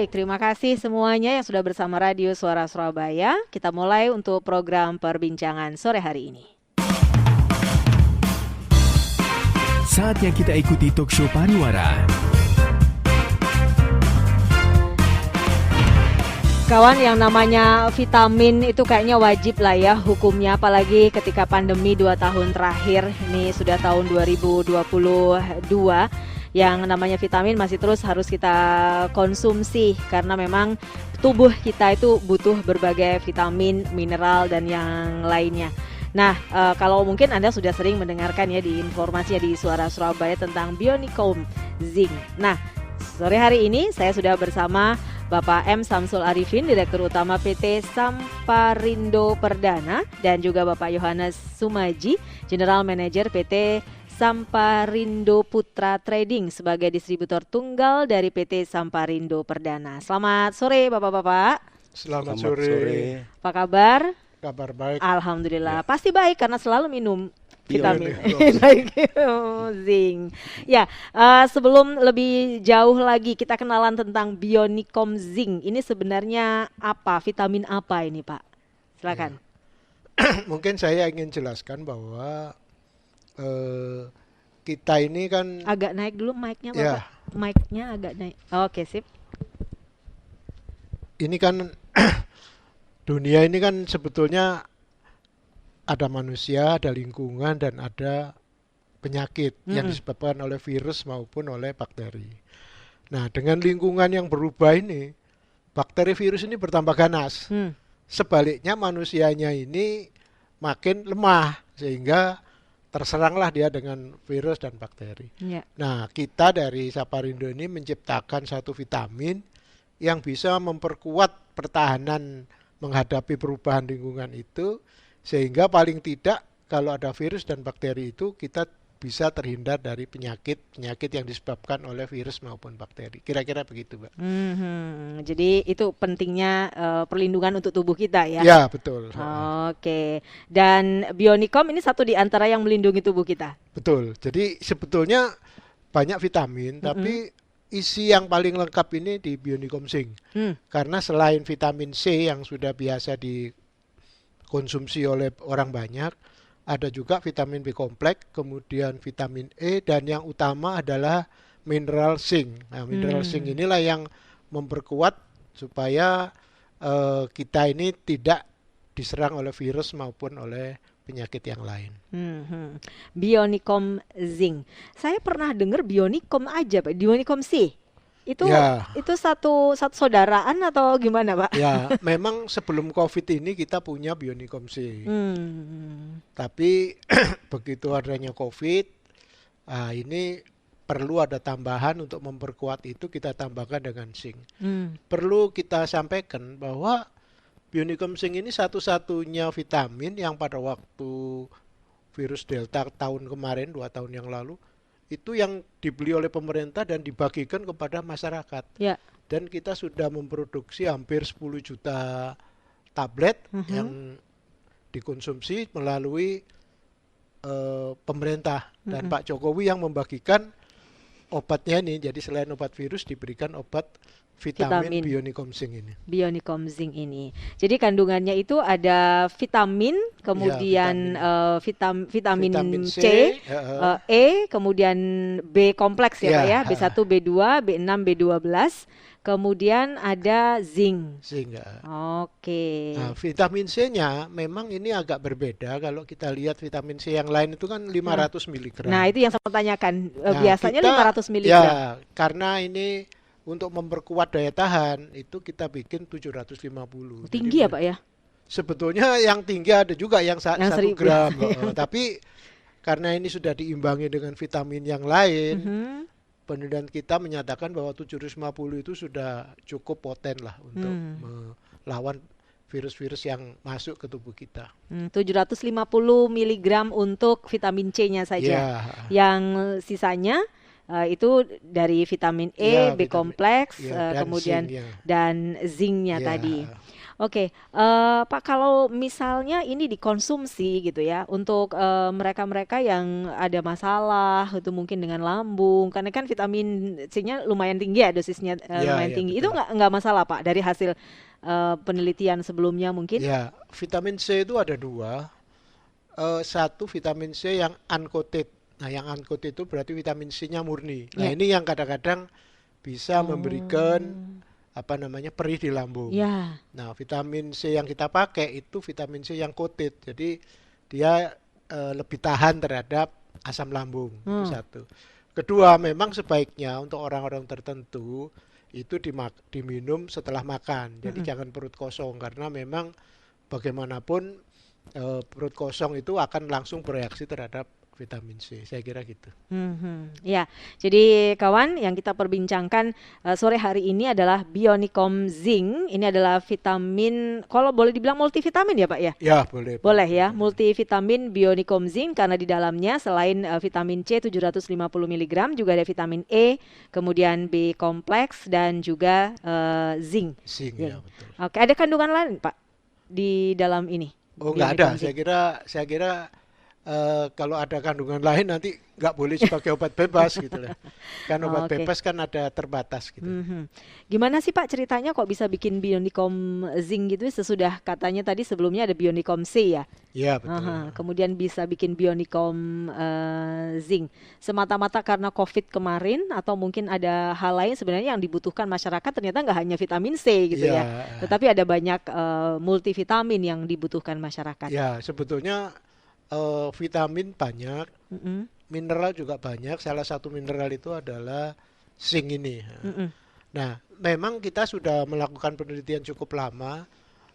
Baik, terima kasih semuanya yang sudah bersama Radio Suara Surabaya. Kita mulai untuk program perbincangan sore hari ini. Saatnya kita ikuti talkshow Pariwara. Kawan, yang namanya vitamin itu kayaknya wajib lah ya hukumnya, apalagi ketika pandemi 2 tahun terakhir. Ini sudah tahun 2022. Yang namanya vitamin masih terus harus kita konsumsi karena memang tubuh kita itu butuh berbagai vitamin, mineral, dan yang lainnya. Nah, kalau mungkin Anda sudah sering mendengarkan ya di informasinya di Suara Surabaya tentang Bionicom Zinc. Nah, sore hari ini saya sudah bersama Bapak M. Samsul Arifin, Direktur Utama PT Samparindo Perdana, dan juga Bapak Yohanes Sumaji, General Manager PT Samparindo Putra Trading sebagai distributor tunggal dari PT Samparindo Perdana. Selamat sore Bapak-bapak. Selamat sore. Apa kabar? Kabar baik. Alhamdulillah. Pasti baik karena selalu minum vitamin zinc. Ya, sebelum lebih jauh lagi kita kenalan tentang Bionicom Zinc. Ini sebenarnya apa? Vitamin apa ini, Pak? Silakan. Mungkin saya ingin jelaskan bahwa kita ini kan agak naik dulu mic-nya, Bapak. Ya. Mic-nya agak naik. Oke, sip. Ini kan dunia ini kan sebetulnya ada manusia, ada lingkungan, dan ada penyakit yang disebabkan oleh virus maupun oleh bakteri. Nah, dengan lingkungan yang berubah ini, bakteri virus ini bertambah ganas. Sebaliknya manusianya ini makin lemah, sehingga terseranglah dia dengan virus dan bakteri. Nah, kita dari Samparindo ini menciptakan satu vitamin yang bisa memperkuat pertahanan menghadapi perubahan lingkungan itu, sehingga paling tidak kalau ada virus dan bakteri itu kita bisa terhindar dari penyakit yang disebabkan oleh virus maupun bakteri. Kira-kira begitu, Mbak. Jadi itu pentingnya perlindungan untuk tubuh kita ya? Ya, betul. Oke. Dan Bionicom ini satu di antara yang melindungi tubuh kita? Betul. Jadi sebetulnya banyak vitamin, tapi isi yang paling lengkap ini di Bionicom Zinc. Karena selain vitamin C yang sudah biasa dikonsumsi oleh orang banyak, ada juga vitamin B kompleks, kemudian vitamin E, dan yang utama adalah mineral zinc. Nah, mineral zinc inilah yang memperkuat supaya kita ini tidak diserang oleh virus maupun oleh penyakit yang lain. Bionicom Zinc. Saya pernah dengar Bionicom aja, Pak. Bionicom C. Itu satu saudaraan atau gimana, Pak? Ya, memang sebelum COVID ini kita punya Bionicom C. Tapi begitu adanya COVID, ini perlu ada tambahan untuk memperkuat itu, kita tambahkan dengan zinc. Perlu kita sampaikan bahwa Bionicom Zinc ini satu-satunya vitamin yang pada waktu virus Delta tahun kemarin, 2 tahun yang lalu, itu yang dibeli oleh pemerintah dan dibagikan kepada masyarakat. Dan kita sudah memproduksi hampir 10 juta tablet yang dikonsumsi melalui pemerintah. Dan Pak Jokowi yang membagikan obatnya ini. Jadi selain obat virus diberikan obat vitamin Bionicom Zinc ini. Bionicom Zinc ini. Jadi kandungannya itu ada vitamin, kemudian vitamin C, E, kemudian B kompleks ya, Pak ya, B1, B2, B6, B12, kemudian ada zinc. Oke. Nah, vitamin C-nya memang ini agak berbeda. Kalau kita lihat vitamin C yang lain itu kan 500 mg. Nah, itu yang saya tanyakan. Biasanya 500 mg. Ya, karena ini untuk memperkuat daya tahan itu kita bikin 750. Tinggi ya, Pak ya? Sebetulnya yang tinggi ada juga yang 1 gram. Tapi karena ini sudah diimbangi dengan vitamin yang lain, penelitian kita menyatakan bahwa 750 itu sudah cukup poten lah untuk melawan virus-virus yang masuk ke tubuh kita. 750 mg untuk vitamin C-nya saja. Yang sisanya itu dari vitamin E, B kompleks, kemudian dan zinc-nya tadi. Oke, Pak, kalau misalnya ini dikonsumsi gitu ya, untuk mereka-mereka yang ada masalah itu mungkin dengan lambung, karena kan vitamin C-nya lumayan tinggi ya dosisnya, Ya, lumayan ya tinggi. Itu betul. nggak masalah Pak dari hasil penelitian sebelumnya mungkin? Ya, vitamin C itu ada dua. Satu vitamin C yang uncoated. Nah, yang uncoated itu berarti vitamin C-nya murni. Nah, Ya. ini yang kadang-kadang bisa memberikan Oh, apa namanya perih di lambung. ya. Nah, vitamin C yang kita pakai itu vitamin C yang coated. Jadi dia lebih tahan terhadap asam lambung. Itu Hmm. satu. Kedua, memang sebaiknya untuk orang-orang tertentu itu diminum setelah makan. Jadi Mm-mm. jangan perut kosong karena memang bagaimanapun perut kosong itu akan langsung bereaksi terhadap vitamin C. Saya kira gitu. Mhm. Ya, jadi kawan yang kita perbincangkan sore hari ini adalah Bionicom Zinc. Ini adalah vitamin, kalau boleh dibilang multivitamin ya Pak ya? Ya, boleh, Boleh boleh. ya, multivitamin Bionicom Zinc karena di dalamnya selain vitamin C 750 mg juga ada vitamin E, kemudian B kompleks dan juga zinc. Zinc ya, Zinc. betul. Oke, ada kandungan lain Pak di dalam ini Oh, nggak ada. Bionicom Zinc? Saya kira kalau ada kandungan lain nanti nggak boleh sebagai obat bebas gitu lah. Kan obat Oke. bebas kan ada terbatas gitu. Mhm. Gimana sih Pak ceritanya kok bisa bikin Bionicom Zinc gitu sesudah katanya tadi sebelumnya ada Bionicom C ya? Iya, betul. Aha, kemudian bisa bikin Bionicom Zinc. Semata-mata karena COVID kemarin atau mungkin ada hal lain sebenarnya yang dibutuhkan masyarakat ternyata nggak hanya vitamin C gitu Iya, ya. Tetapi ada banyak multivitamin yang dibutuhkan masyarakat. ya sebetulnya vitamin banyak, Mm-mm, mineral juga banyak. Salah satu mineral itu adalah zinc ini. mm-mm, Nah, memang kita sudah melakukan penelitian cukup lama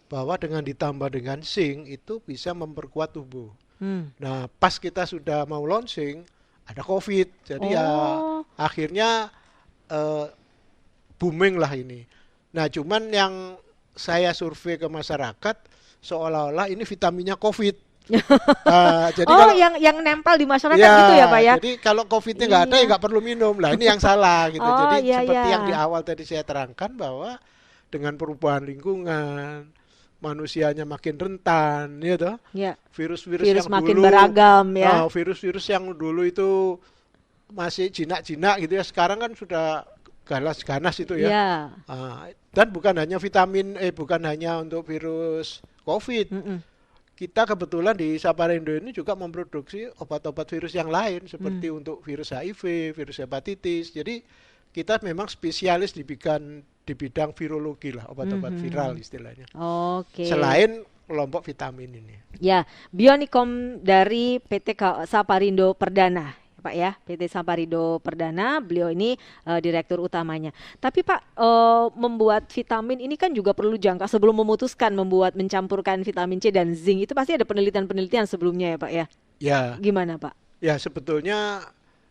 bahwa dengan ditambah dengan zinc itu bisa memperkuat tubuh. mm. Nah, pas kita sudah mau launching, ada COVID. Jadi ya Oh, akhirnya eh, booming lah ini. Nah, cuman yang saya survei ke masyarakat, seolah-olah ini vitaminnya COVID. Jadi oh kalau yang nempel di masyarakat ya, gitu ya Pak ya? jadi kalau COVID-nya nggak ada ya Iya. nggak perlu minum. Lah ini yang salah gitu. Oh Jadi iya ya. seperti yang di awal tadi saya terangkan bahwa dengan perubahan lingkungan, manusianya makin rentan, ya toh. Ya. Virus-virus Virus yang makin dulu, beragam ya. virus-virus yang dulu itu masih jinak-jinak gitu ya, sekarang kan sudah ganas-ganas itu ya. Ya. Dan bukan hanya bukan hanya untuk virus COVID. Mm-mm. Kita kebetulan di Saparindo ini juga memproduksi obat-obat virus yang lain Mm. seperti untuk virus HIV, virus hepatitis. Jadi kita memang spesialis di bidang virologi lah, obat-obat viral Mhm. istilahnya. Oke. Selain kelompok vitamin ini. Ya, Bionicom dari PT Saparindo Perdana, Pak ya, PT Saparindo Perdana. Beliau ini direktur utamanya. Tapi Pak, membuat vitamin ini kan juga perlu jangka sebelum memutuskan mencampurkan vitamin C dan zinc itu pasti ada penelitian-penelitian sebelumnya ya Pak ya. Ya, Gimana Pak? ya sebetulnya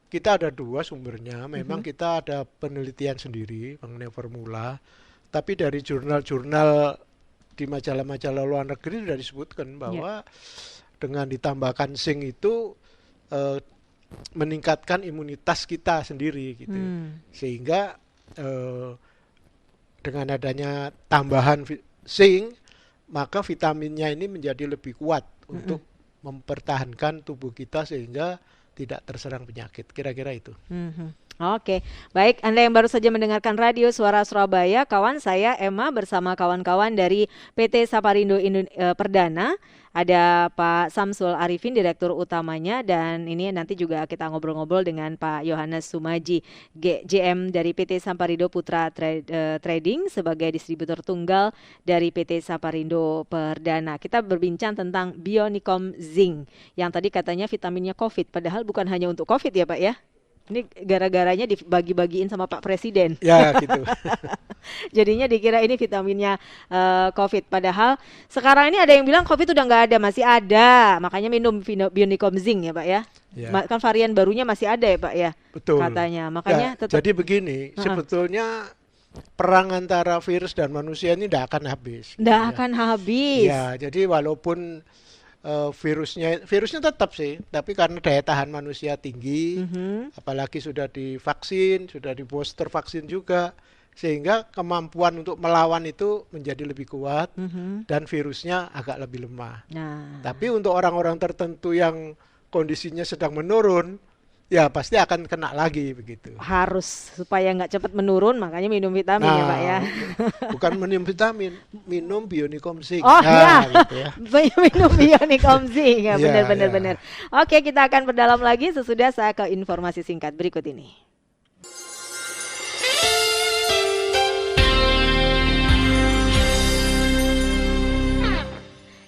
kita ada dua sumbernya. Memang Mhm. kita ada penelitian sendiri mengenai formula, tapi dari jurnal-jurnal di majalah-majalah luar negeri sudah disebutkan Ya. bahwa dengan ditambahkan zinc itu eh, meningkatkan imunitas kita sendiri gitu. Hmm. Sehingga eh, dengan adanya tambahan zinc, maka vitaminnya ini menjadi lebih kuat Mm-mm. untuk mempertahankan tubuh kita sehingga tidak terserang penyakit. Kira-kira itu. Mhm. Oke, baik. Anda yang baru saja mendengarkan Radio Suara Surabaya, kawan saya Emma bersama kawan-kawan dari PT Saparindo Perdana. Ada Pak Samsul Arifin, Direktur Utamanya, dan ini nanti juga kita ngobrol-ngobrol dengan Pak Yohanes Sumaji, GM dari PT Saparindo Putra Trading sebagai distributor tunggal dari PT Saparindo Perdana. Kita berbincang tentang Bionicom Zinc yang tadi katanya vitaminnya COVID, padahal bukan hanya untuk COVID ya Pak ya? Ini gara-garanya dibagi-bagiin sama Pak Presiden. Ya, gitu. Jadinya dikira ini vitaminnya COVID. Padahal sekarang ini ada yang bilang COVID udah nggak ada, masih ada. Makanya minum Bionicom Zinc ya Pak ya. Ya, Kan varian barunya masih ada ya Pak ya, betul. katanya. Makanya Ya, tetap. jadi begini, sebetulnya perang antara virus dan manusia ini tidak akan habis. Nggak Ya. akan habis. Ya, jadi walaupun virusnya tetap sih, tapi karena daya tahan manusia tinggi, Mhm. apalagi sudah divaksin, sudah di booster vaksin juga, sehingga kemampuan untuk melawan itu menjadi lebih kuat Mhm. dan virusnya agak lebih lemah. Nah, Tapi untuk orang-orang tertentu yang kondisinya sedang menurun, ya pasti akan kena lagi begitu. harus supaya nggak cepat menurun, makanya minum vitamin ya Pak ya. Nah, bukan minum vitamin, minum Bionicom Zinc. Oh ya, Gitu ya. minum Bionicom Zinc ya, Iya, benar-benar iya. benar. Oke, kita akan berdalam lagi sesudah saya ke informasi singkat berikut ini.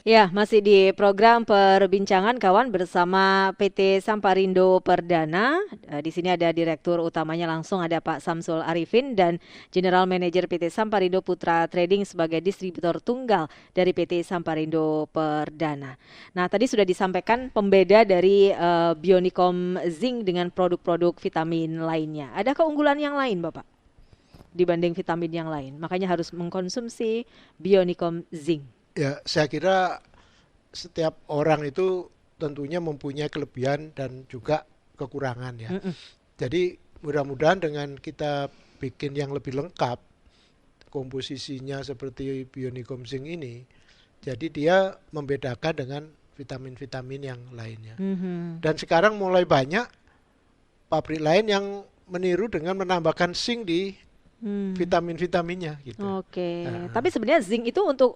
Ya, masih di program perbincangan kawan bersama PT Samparindo Perdana. Di sini ada direktur utamanya langsung ada Pak Samsul Arifin dan General Manager PT Samparindo Putra Trading sebagai distributor tunggal dari PT Samparindo Perdana. Nah, tadi sudah disampaikan pembeda dari Bionicom Zinc dengan produk-produk vitamin lainnya. Ada keunggulan yang lain, Bapak, dibanding vitamin yang lain? Makanya harus mengkonsumsi Bionicom Zinc. Ya, saya kira setiap orang itu tentunya mempunyai kelebihan dan juga kekurangan ya. Mm-mm. Jadi mudah-mudahan dengan kita bikin yang lebih lengkap, komposisinya seperti Bionicom Zinc ini, jadi dia membedakan dengan vitamin-vitamin yang lainnya. Mhm. Dan sekarang mulai banyak pabrik lain yang meniru dengan menambahkan zinc di vitamin-vitaminnya gitu. Oke, Nah. tapi sebenarnya zinc itu untuk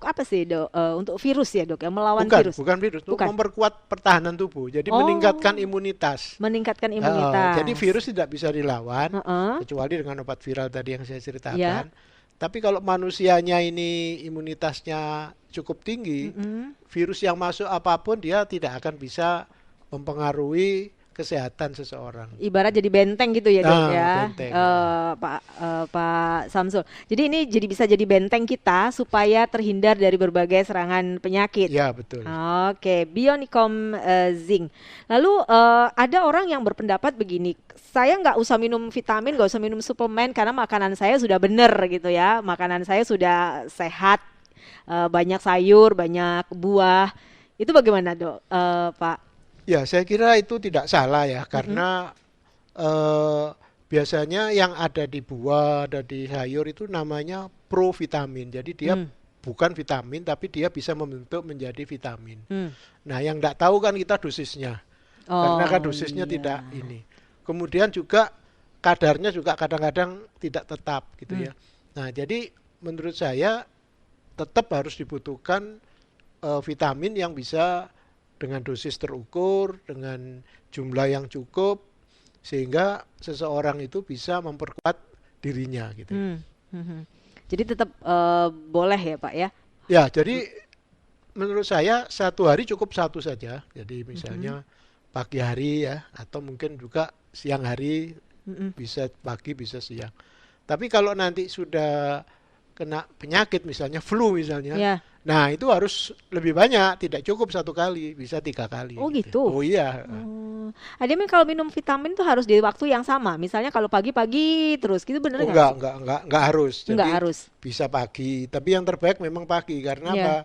apa sih, Dok? Untuk virus ya, Dok, yang melawan Bukan, virus. bukan virus, itu Bukan. memperkuat pertahanan tubuh. Jadi Oh. meningkatkan imunitas. Meningkatkan imunitas. Jadi virus tidak bisa dilawan Heeh. kecuali dengan obat viral tadi yang saya ceritakan. Ya. Tapi kalau manusianya ini imunitasnya cukup tinggi, Mm-mm. virus yang masuk apapun dia tidak akan bisa mempengaruhi kesehatan seseorang. Ibarat jadi benteng gitu ya, Dok, Nah, ya, benteng. Pak Samsul. Jadi ini bisa jadi benteng kita supaya terhindar dari berbagai serangan penyakit. Ya, betul. Oke, Bionicom Zinc. Lalu ada orang yang berpendapat begini, saya nggak usah minum vitamin, nggak usah minum suplemen karena makanan saya sudah benar gitu ya, makanan saya sudah sehat, banyak sayur, banyak buah. Itu bagaimana, Dok, Pak? Ya, saya kira itu tidak salah ya, karena biasanya yang ada di buah, ada di sayur itu namanya provitamin. Jadi dia bukan vitamin, tapi dia bisa membentuk menjadi vitamin. Nah, yang tidak tahu kan kita dosisnya, karena kan dosisnya iya. tidak ini. Kemudian juga kadarnya juga kadang-kadang tidak tetap gitu ya. Nah, jadi menurut saya tetap harus dibutuhkan vitamin yang bisa dengan dosis terukur, dengan jumlah yang cukup, sehingga seseorang itu bisa memperkuat dirinya gitu. Jadi tetap boleh ya, Pak ya? Ya, jadi menurut saya satu hari cukup satu saja. Jadi misalnya pagi hari ya, atau mungkin juga siang hari, bisa pagi bisa siang. Tapi kalau nanti sudah kena penyakit misalnya flu misalnya, Ya. nah itu harus lebih banyak, tidak cukup satu kali, bisa 3 kali. Oh gitu? Oh iya. Ademir kalau minum vitamin tuh harus di waktu yang sama. Misalnya kalau pagi-pagi terus gitu bener Oh, nggak sih? enggak harus. Jadi Nggak harus. bisa pagi, tapi yang terbaik memang pagi. Karena Iya. apa?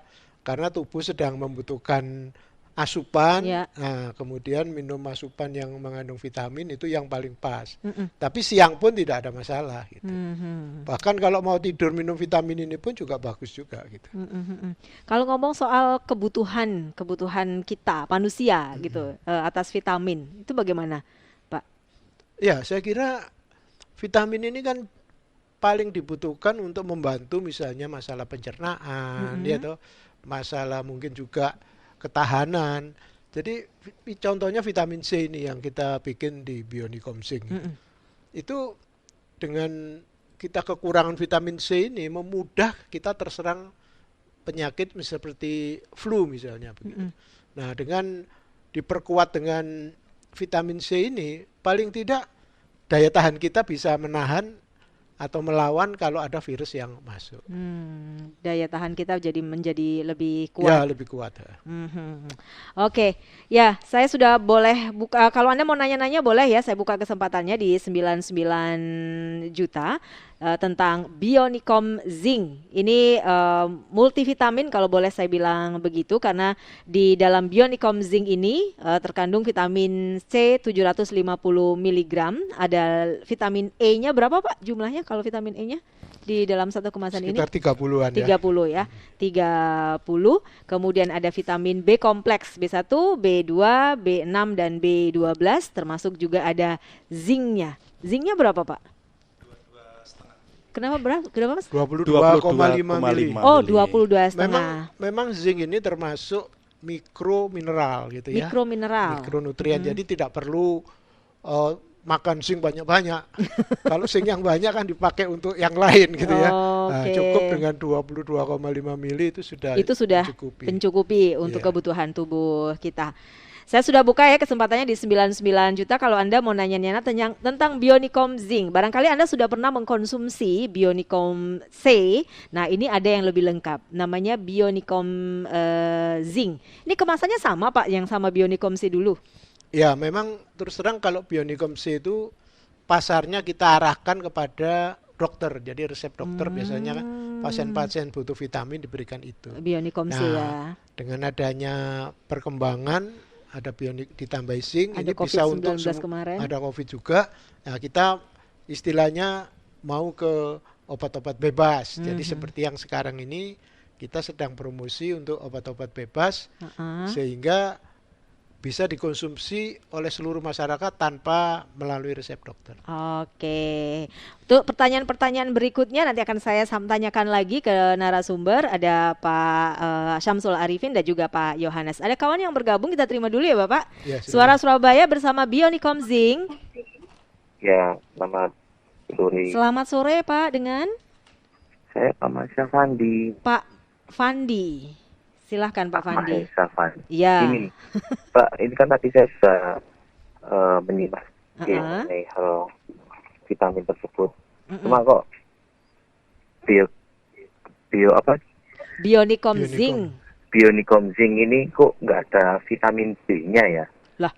Karena tubuh sedang membutuhkan asupan. Iya. Nah, kemudian minum asupan yang mengandung vitamin itu yang paling pas. Mm-mm. Tapi siang pun tidak ada masalah gitu. Mhm. Bahkan kalau mau tidur minum vitamin ini pun juga bagus juga gitu. Kalau ngomong soal kebutuhan kita manusia gitu atas vitamin itu bagaimana, Pak? Ya, saya kira vitamin ini kan paling dibutuhkan untuk membantu misalnya masalah pencernaan, ya toh, masalah mungkin juga ketahanan. Jadi contohnya vitamin C ini yang kita bikin di Bionicom Zinc. Itu dengan kita kekurangan vitamin C ini memudah kita terserang penyakit seperti flu misalnya begitu. Nah, dengan diperkuat dengan vitamin C ini paling tidak daya tahan kita bisa menahan atau melawan kalau ada virus yang masuk. Daya tahan kita menjadi lebih Ya, kuat. lebih kuat. Oke, ya saya sudah boleh buka. Kalau Anda mau nanya-nanya boleh ya, saya buka kesempatannya di 99 juta. tentang Bionicom Zinc. Ini multivitamin kalau boleh saya bilang begitu, karena di dalam Bionicom Zinc ini terkandung vitamin C 750 mg, ada vitamin E-nya berapa Pak jumlahnya kalau vitamin E-nya di dalam satu kemasan ini? Sekitar 30-an 30 ya. 30. Kemudian ada vitamin B kompleks B1, B2, B6 dan B12, termasuk juga ada zincnya. Zincnya berapa, Pak? Kenapa berapa? Kenapa, Mas? 22,5 mili. Oh, 22,5. Memang zinc ini termasuk mikro mineral gitu ya. Mikro mineral. Mikronutrien. Jadi tidak perlu makan zinc banyak-banyak. Kalau zinc yang banyak kan dipakai untuk yang lain gitu ya. Nah, cukup dengan 22,5 mili itu sudah mencukupi untuk kebutuhan tubuh kita. Saya sudah buka ya kesempatannya di 99 juta kalau Anda mau nanya-nanya tentang Bionicom Zinc. Barangkali Anda sudah pernah mengkonsumsi Bionicom C. Nah, ini ada yang lebih lengkap. Namanya Bionicom Zinc. Ini kemasannya sama Pak yang sama Bionicom C dulu? Ya, memang terus terang kalau Bionicom C itu pasarnya kita arahkan kepada dokter. Jadi resep dokter biasanya pasien-pasien butuh vitamin diberikan itu. Bionicom C ya. Dengan adanya perkembangan ada bionik ditambah zinc, ada ini bisa untuk kemarin. Ada COVID juga. Nah, kita istilahnya mau ke obat-obat bebas. Jadi seperti yang sekarang ini kita sedang promosi untuk obat-obat bebas sehingga bisa dikonsumsi oleh seluruh masyarakat tanpa melalui resep dokter. Oke. Untuk pertanyaan-pertanyaan berikutnya nanti akan saya tanyakan lagi ke narasumber. Ada Pak Syamsul Arifin dan juga Pak Yohanes. Ada kawan yang bergabung, kita terima dulu ya Bapak. Ya, Suara Surabaya bersama Bionicom Zinc. Ya, selamat sore. Selamat sore Pak, dengan? Saya Pak Masya Fandi. Pak Fandi. Silahkan Pak Fandi. Iya. Ini, Pak, ini kan tadi saya sudah menyimak mengenai hal vitamin tersebut. Cuma kok Bionicom Zinc. Bionicom Zinc ini kok nggak ada vitamin B-nya ya? Lah.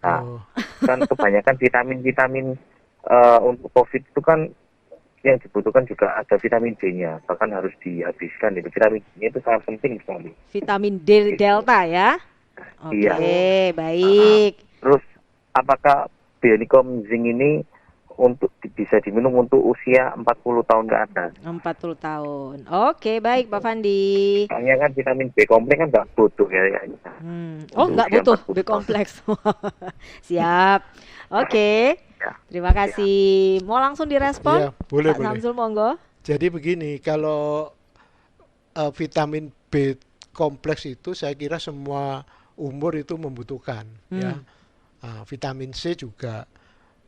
Nah, kan kebanyakan vitamin untuk COVID itu kan yang dibutuhkan juga ada vitamin D-nya, bahkan harus dihabiskan. Itu vitamin D-nya itu sangat penting sekali. Vitamin D delta ya? Oke, baik. Terus apakah Bionicom Zinc ini bisa diminum untuk usia 40 tahun ke atas? 40 tahun. Oke, baik Pak Fandi. Soalnya kan vitamin B kompleks kan nggak butuh ya. Oh, nggak butuh B kompleks. Siap. Oke. Terima kasih. Mau langsung direspon? Ya, boleh, Pak Samsul, monggo. Jadi begini, kalau vitamin B kompleks itu saya kira semua umur itu membutuhkan, ya. Vitamin C juga.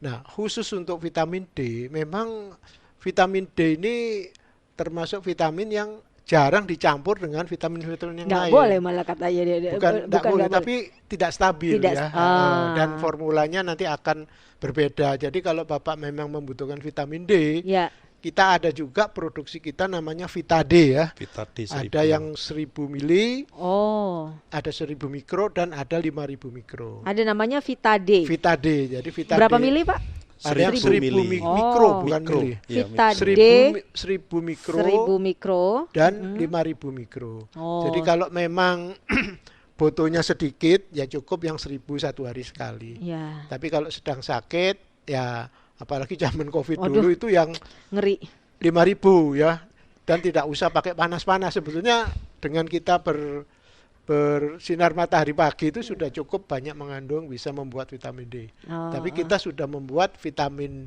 Nah, khusus untuk vitamin D, memang vitamin D ini termasuk vitamin yang jarang dicampur dengan vitamin-vitamin yang lain. Nggak boleh malah katanya dia. Bukan boleh, tapi tidak stabil ya. Dan formulanya nanti akan berbeda. Jadi kalau Bapak memang membutuhkan vitamin D, kita ada juga produksi kita namanya Vita D ya. Vita D 1000. Ada yang 1000 mili, ada 1000 mikro dan ada 5000 mikro. Ada namanya Vita D. Vita D. Jadi Vita berapa D. mili Pak? Ada yang 1000 mikro, bukan mili. Vita D 1000 mikro, 1000 mikro dan 5000 mikro. Jadi kalau memang fotonya sedikit, ya cukup yang 1000 satu hari sekali. Tapi kalau sedang sakit, ya apalagi zaman COVID dulu itu yang ngeri 5.000 ya, dan tidak usah pakai panas-panas. Sebetulnya dengan kita bersinar matahari pagi itu sudah cukup banyak mengandung, bisa membuat vitamin D. Tapi kita sudah membuat vitamin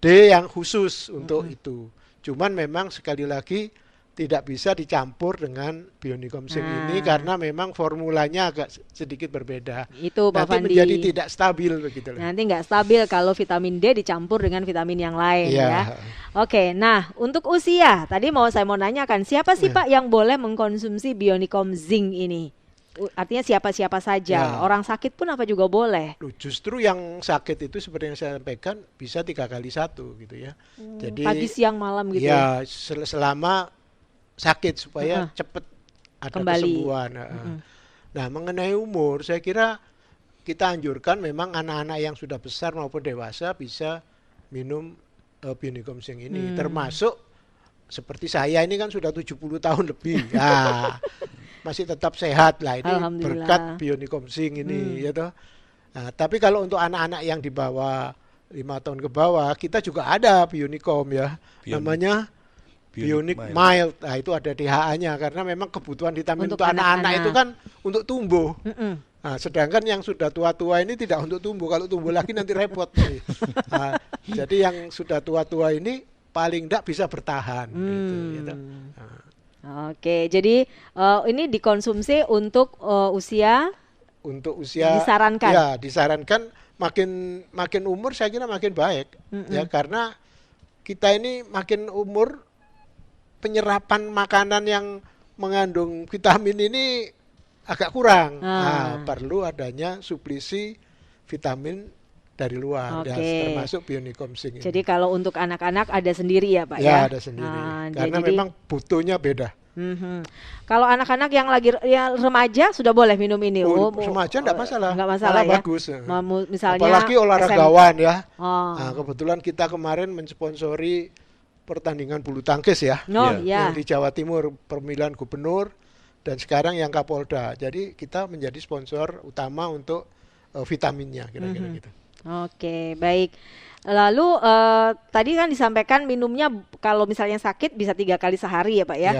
D yang khusus untuk itu. Cuman memang sekali lagi tidak bisa dicampur dengan Bionicom Zinc ini karena memang formulanya agak sedikit berbeda. Itu Pak Fandi. Nanti menjadi tidak stabil begitu. Nanti nggak stabil kalau vitamin D dicampur dengan vitamin yang lain ya. Oke, nah untuk usia tadi saya mau nanyakan siapa sih Pak yang boleh mengkonsumsi Bionicom Zinc ini? Artinya siapa-siapa saja, orang sakit pun apa juga boleh? Justru yang sakit itu seperti yang saya sampaikan bisa 3 kali 1 gitu ya. Jadi pagi, siang, malam gitu ya. Selama sakit supaya cepat ada kesembuhan. Nah, mengenai umur, saya kira kita anjurkan memang anak-anak yang sudah besar maupun dewasa bisa minum Bionicom Zinc ini, termasuk seperti saya ini kan sudah 70 tahun lebih. Nah, masih tetap sehat lah ini Alhamdulillah. berkat Bionicom Zinc ini ya toh. Nah, tapi kalau untuk anak-anak yang di bawah 5 tahun ke bawah, kita juga ada Bionicom ya. Namanya Bionic Mild. Nah, itu ada DHA-nya karena memang kebutuhan vitamin untuk anak-anak itu kan untuk tumbuh. Nah, sedangkan yang sudah tua-tua ini tidak untuk tumbuh. Kalau tumbuh lagi nanti repot. Nah, jadi yang sudah tua-tua ini paling tidak bisa bertahan. Gitu. Nah. Oke, jadi ini dikonsumsi untuk usia disarankan. Ya, disarankan makin umur saya kira makin baik. Ya, karena kita ini makin umur penyerapan makanan yang mengandung vitamin ini agak kurang. Nah, perlu adanya suplisi vitamin dari luar, ya, termasuk Bionicom Zinc. Jadi kalau untuk anak-anak ada sendiri ya Pak ya? Ya, ada sendiri. Karena memang butuhnya beda. Kalau anak-anak yang lagi remaja sudah boleh minum ini? Remaja enggak masalah. Enggak masalah ya? Bagus. Misalnya apalagi olahragawan ya. Nah, kebetulan kita kemarin mensponsori pertandingan bulu tangkis ya. Yang di Jawa Timur, pemilihan gubernur dan sekarang yang Kapolda. Jadi kita menjadi sponsor utama untuk vitaminnya kira-kira gitu. Oke, baik. Lalu tadi kan disampaikan minumnya kalau misalnya sakit bisa 3 kali sehari ya Pak ya.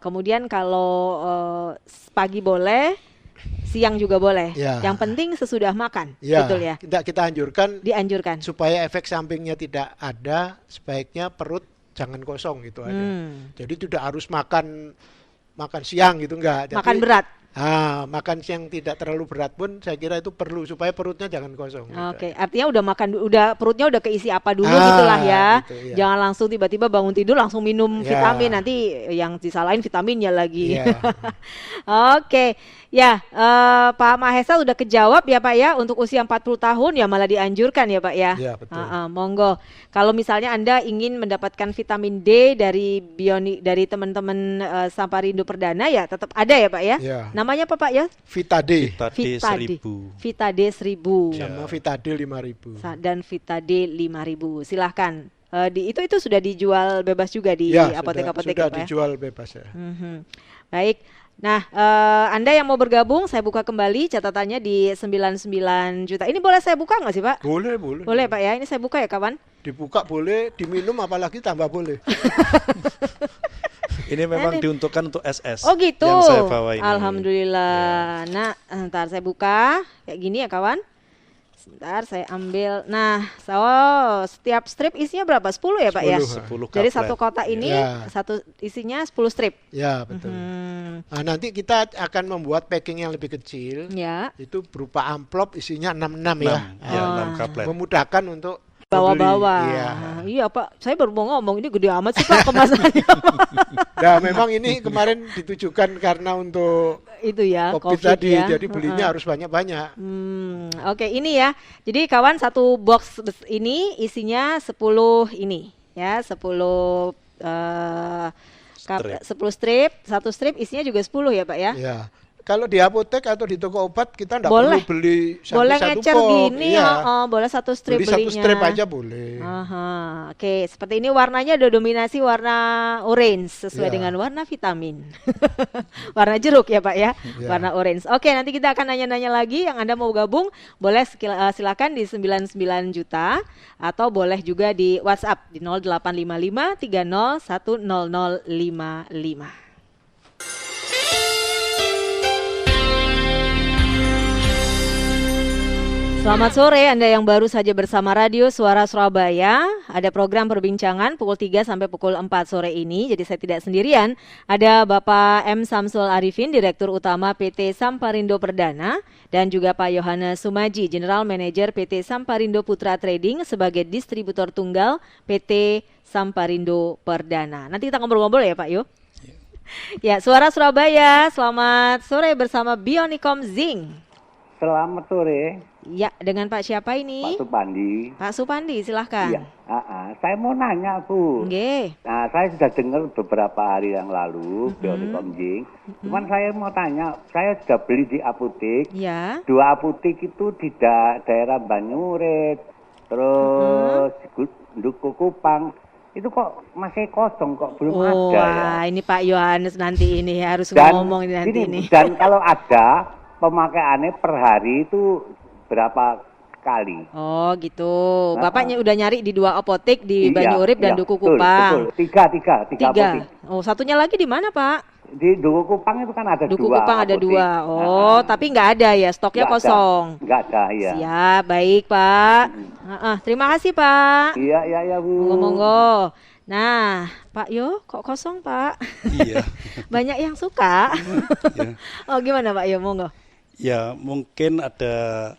Kemudian kalau pagi boleh, siang juga boleh. Yang penting sesudah makan, betul ya? Kita dianjurkan supaya efek sampingnya tidak ada, sebaiknya perut jangan kosong gitu aja. Jadi tidak harus makan siang gitu enggak. Makan berat. Makan siang tidak terlalu berat pun saya kira itu perlu supaya perutnya jangan kosong. Oke, artinya perutnya udah keisi apa dulu gitulah ya. Gitu, jangan langsung tiba-tiba bangun tidur langsung minum vitamin, nanti yang disalahin vitaminnya lagi. Oke. Ya, Pak Mahesa udah kejawab ya Pak ya, untuk usia 40 tahun ya malah dianjurkan ya Pak ya. Iya, betul. Monggo. Kalau misalnya Anda ingin mendapatkan vitamin D dari teman-teman Samparindo Perdana ya tetap ada ya Pak ya. Namanya apa Pak ya? Vita D 1000. Vita D 1000 sama Vita D 5000. Dan Vita D 5000. Silahkan. Itu sudah dijual bebas juga di apotek-apotek sudah ya Pak ya? Dijual bebas ya. Baik. Nah, Anda yang mau bergabung, saya buka kembali catatannya di 99 juta. Ini boleh saya buka nggak sih Pak? Boleh. Boleh Pak ya, ini saya buka ya kawan? Dibuka boleh, diminum apalagi tambah boleh. Ini memang diuntukkan untuk SS. Oh gitu. Yang saya bawa ini. Alhamdulillah. Nah, ntar saya buka kayak gini ya kawan. Sebentar saya ambil. Nah, setiap strip isinya berapa? 10 ya Pak 10, ya? 10 Jadi kaplet. satu kotak ini satu isinya 10 strip. Ya, betul. Nah, nanti kita akan membuat packing yang lebih kecil. Ya. Itu berupa amplop isinya 66 ya. 6 kaplet. Memudahkan untuk bawa-bawa. Iya Pak, saya baru mau ngomong ini gede amat sih Pak kemasannya. Nah, memang ini kemarin ditujukan karena untuk itu ya, COVID tadi, ya. jadi belinya harus banyak-banyak. Oke, ini ya. Jadi kawan satu box ini isinya 10 ini ya, 10 strip, satu strip isinya juga 10 ya Pak ya. Ya. Kalau di apotek atau di toko obat kita enggak perlu beli boleh satu ngecer pop. gini boleh satu strip beli belinya. Satu strip aja boleh. Oke, seperti ini warnanya udah dominasi warna orange sesuai dengan warna vitamin. Warna jeruk ya Pak ya, warna orange. Oke, nanti kita akan nanya-nanya lagi. Yang Anda mau gabung boleh silakan di 99 juta atau boleh juga di WhatsApp di 0855 30 10055. Selamat sore Anda yang baru saja bersama Radio Suara Surabaya. Ada program perbincangan pukul 3 sampai pukul 4 sore ini. Jadi saya tidak sendirian. Ada Bapak M. Samsul Arifin, Direktur Utama PT Samparindo Perdana. Dan juga Pak Yohanes Sumaji, General Manager PT Samparindo Putra Trading sebagai distributor tunggal PT Samparindo Perdana. Nanti kita ngobrol-ngobrol ya Pak Yo. Ya, Suara Surabaya, selamat sore bersama Bionicom Zinc. Selamat sore. Ya, dengan Pak siapa ini? Pak Supandi. Pak Supandi, silahkan. Iya, saya mau nanya Bu. Nggih. Nah, saya sudah dengar beberapa hari yang lalu Bionicom Zinc. Cuman saya mau tanya, saya sudah beli di apotek. Ya. 2 apotek itu di daerah Banyurit, terus Duku Kupang itu kok masih kosong, kok belum Oh, ada ya. wah, ini Pak Yohanes nanti ini harus Dan ngomong ini nanti ini. dan kalau ada pemakaiannya per hari itu berapa kali? Oh gitu. Bapaknya udah nyari di 2 apotek di Iya, Banyu Urip dan iya, Duku betul, Kupang. betul. Tiga 3. apotek. Oh, satunya lagi di mana, Pak? Di Duku Kupang itu kan ada Duku 2 Kupang ada apotek. 2. Oh, tapi nggak ada ya, stoknya Nggak ada. kosong. Nggak ada, ya. Siap, baik Pak. Terima kasih Pak. Iya, Bu. Monggo. Nah, Pak Yo, kok kosong Pak? Iya. Banyak yang suka. Ya. Oh, gimana Pak Yo, monggo. Ya, mungkin ada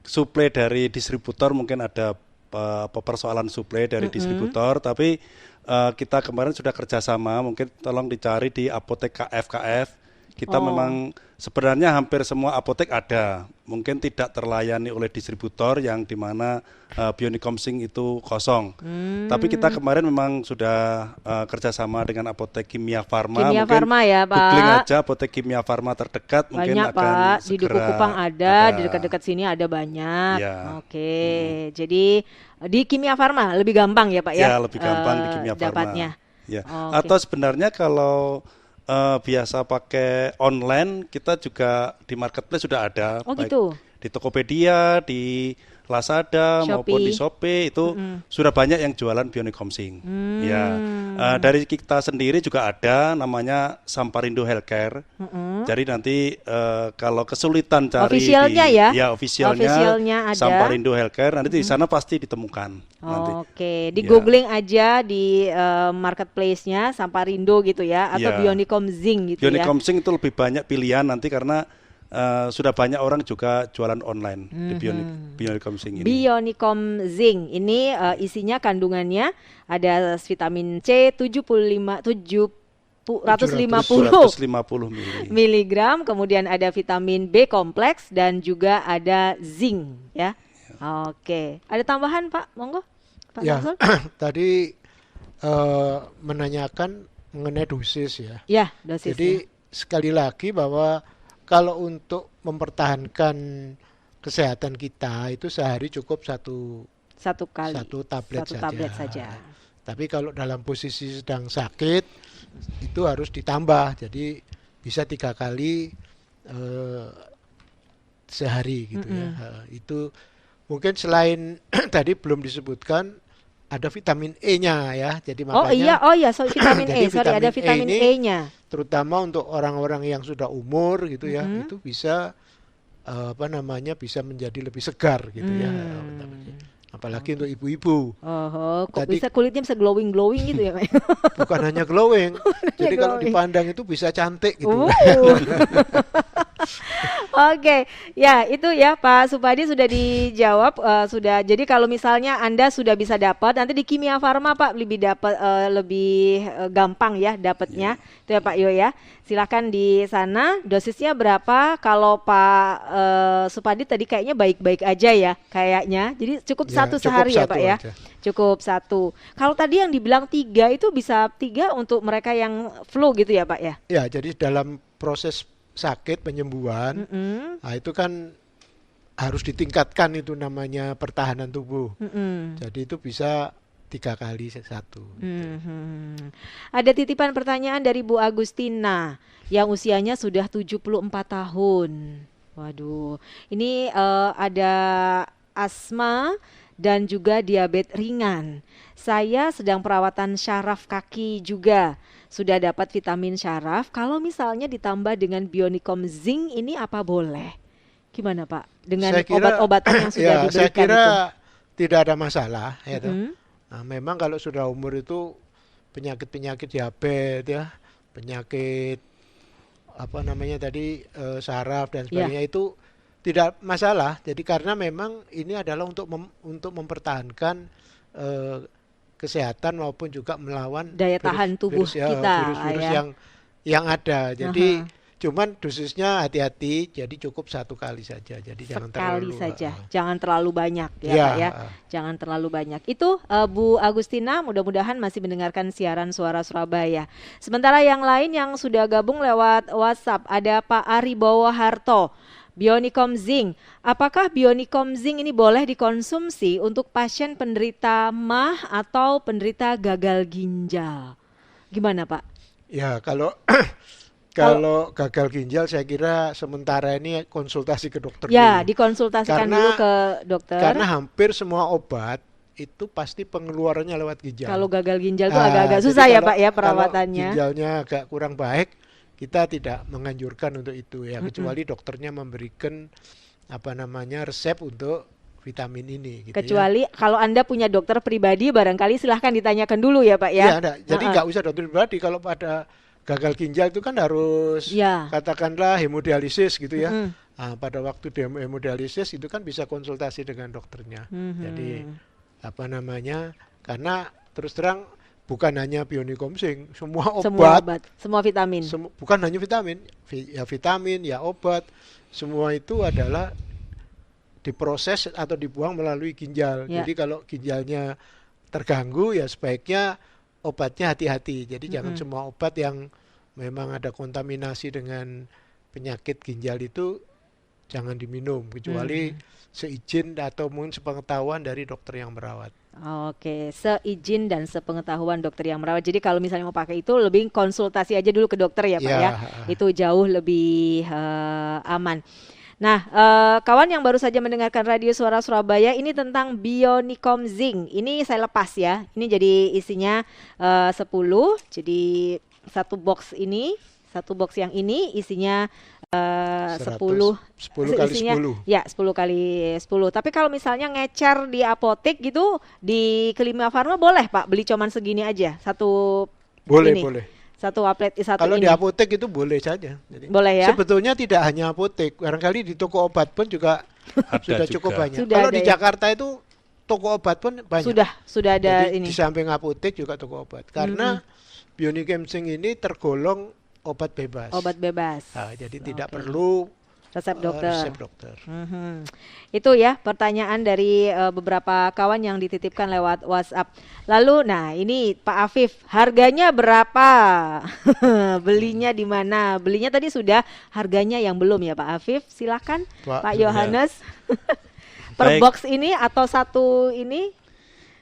suplai dari distributor, mungkin ada persoalan suplai dari distributor, tapi kita kemarin sudah kerjasama, mungkin tolong dicari di apotek KF. Kita memang sebenarnya hampir semua apotek ada, mungkin tidak terlayani oleh distributor yang dimana Bionicom Zinc itu kosong. Tapi kita kemarin memang sudah kerjasama dengan apotek Kimia Farma. Kimia Mungkin Farma ya Pak. googling aja apotek Kimia Farma terdekat, mungkin Banyak akan Pak, di Duku segera Kupang ada, di dekat-dekat sini ada banyak. Ya. Oke, jadi di Kimia Farma lebih gampang ya Pak ya? Ya, lebih gampang di Kimia Farma. Dapatnya. Ya. Oke. Atau sebenarnya kalau biasa pakai online, kita juga di marketplace sudah ada. Oh, baik gitu. di Tokopedia, di Lazada maupun di Shopee itu sudah banyak yang jualan Bionicom Zinc. Ya, dari kita sendiri juga ada namanya Samparindo Healthcare. Jadi nanti kalau kesulitan cari Officialnya ya? officialnya Officialnya ada. Samparindo Healthcare, nanti di sana pasti ditemukan. Nanti. Oke, di Ya. googling aja di marketplace-nya Samparindo gitu ya, atau Ya. Bionicom Zinc gitu Bionicom ya. Zinc itu lebih banyak pilihan nanti karena sudah banyak orang juga jualan online di Bionicom Zinc ini. Bionicom Zinc ini isinya kandungannya ada vitamin C 750 mili. miligram, kemudian ada vitamin B kompleks dan juga ada zinc ya. Oke, ada tambahan Pak? Monggo. Pak Ya, Samsul? tadi menanyakan mengenai dosis ya. Ya, dosisnya. Jadi sekali lagi bahwa kalau untuk mempertahankan kesehatan kita itu sehari cukup satu satu kali. tablet Satu saja. tablet saja. Tapi kalau dalam posisi sedang sakit itu harus ditambah. Jadi bisa 3 kali sehari gitu ya. Itu mungkin selain tadi belum disebutkan ada vitamin E-nya ya. Jadi makanya vitamin E. Jadi Sorry, ada vitamin vitamin E ini E-nya. terutama untuk orang-orang yang sudah umur gitu ya, itu bisa bisa menjadi lebih segar gitu ya. Apalagi untuk ibu-ibu. Kok Tadi- bisa kulitnya bisa glowing gitu ya, Pak? Bukan hanya glowing. Jadi kalau glowing. dipandang itu bisa cantik gitu. Oke, ya itu ya Pak Supadi sudah dijawab, sudah. Jadi kalau misalnya Anda sudah bisa dapat, nanti di Kimia Farma Pak lebih gampang ya dapatnya, itu ya Pak Yo ya. Silakan di sana. Dosisnya berapa? Kalau Pak Supadi tadi kayaknya baik-baik aja ya, kayaknya. Jadi cukup Ya, satu cukup sehari ya satu Pak ya. aja. Cukup 1. Kalau tadi yang dibilang 3 itu bisa 3 untuk mereka yang flu gitu ya Pak ya. Ya, jadi dalam proses sakit penyembuhan, nah itu kan harus ditingkatkan itu namanya pertahanan tubuh. Jadi itu bisa 3 kali 1. Ada titipan pertanyaan dari Bu Agustina yang usianya sudah 74 tahun. Waduh, ini ada asma dan juga diabetes ringan. Saya sedang perawatan syaraf kaki juga. Sudah dapat vitamin syaraf. Kalau misalnya ditambah dengan Bionicom Zinc ini apa boleh? Gimana Pak? Dengan Saya kira- obat-obatan yang sudah Ya, diberikan saya kira itu? tidak ada masalah ya toh. Nah, memang kalau sudah umur itu penyakit-penyakit diabetes ya, penyakit saraf dan sebagainya itu tidak masalah. Jadi karena memang ini adalah untuk mempertahankan kesehatan maupun juga melawan Daya tahan tubuh kita, virus-virus ya. yang ada. Jadi cuman dosisnya hati-hati, jadi cukup 1 kali saja. Jadi jangan Sekali terlalu saja, jangan terlalu banyak ya, Ya, Pak ya. Jangan terlalu banyak. Itu Bu Agustina mudah-mudahan masih mendengarkan siaran Suara Surabaya. Sementara yang lain yang sudah gabung lewat WhatsApp ada Pak Ari Bawaharto. Bionicom Zinc. Apakah Bionicom Zinc ini boleh dikonsumsi untuk pasien penderita MAH atau penderita gagal ginjal? Gimana Pak? Ya, kalau gagal ginjal saya kira sementara ini konsultasi ke dokter Ya, dulu. dikonsultasikan Karena- dulu ke dokter. Karena hampir semua obat itu pasti pengeluarannya lewat ginjal. Kalau gagal ginjal itu Ah, agak-agak jadi susah ya kalau- Pak ya Kalau perawatannya. ginjalnya agak kurang baik, kita tidak menganjurkan untuk itu ya, kecuali dokternya memberikan resep untuk vitamin ini gitu ya. Kecuali kalau Anda punya dokter pribadi, barangkali silahkan ditanyakan dulu ya Pak Iya, ya. ada. Jadi nggak usah dokter pribadi. Kalau pada gagal ginjal itu kan harus Ya. katakanlah hemodialisis gitu ya. Mm-mm. Nah, pada waktu hemodialisis itu kan bisa konsultasi dengan dokternya. Mhm. Jadi karena terus terang bukan hanya Bionicom Zinc, semua Semua obat, obat, semua vitamin. bukan hanya vitamin, vitamin ya obat, semua itu adalah diproses atau dibuang melalui ginjal. Ya. Jadi kalau ginjalnya terganggu ya sebaiknya obatnya hati-hati. Jadi jangan semua obat yang memang ada kontaminasi dengan penyakit ginjal itu jangan diminum kecuali seizin atau mungkin sepengetahuan dari dokter yang merawat. Oke, seizin dan sepengetahuan dokter yang merawat. Jadi kalau misalnya mau pakai itu lebih konsultasi aja dulu ke dokter ya Pak Ya, ya. Itu jauh lebih aman. Nah, kawan yang baru saja mendengarkan Radio Suara Surabaya ini tentang Bionicom Zinc. Ini saya lepas ya. Ini jadi isinya 10. Jadi satu box yang ini isinya 10 kali isinya, 10. ya 10 kali 10. Tapi kalau misalnya ngecer di apotek gitu di Kimia Farma boleh Pak beli cuman segini aja satu Boleh, ini, boleh. satu aplet satu Kalau ini. di apotek itu boleh saja. Jadi, Boleh ya? sebetulnya tidak hanya apotek, barangkali di toko obat pun juga sudah juga. cukup banyak. Sudah Kalau ada di ya? Jakarta itu toko obat pun banyak. Sudah ada Jadi ini. di samping apotek juga toko obat. Karena Bionicom Zinc ini tergolong obat bebas. Obat bebas. Nah, jadi tidak Oke. perlu Resep dokter. resep dokter. Mhm. Itu ya pertanyaan dari beberapa kawan yang dititipkan lewat WhatsApp. Lalu, nah ini Pak Afif, harganya berapa? Belinya di mana? Belinya tadi sudah, harganya yang belum ya Pak Afif. Silakan Pak Ya. Yohanes. Per Baik. box ini atau satu ini?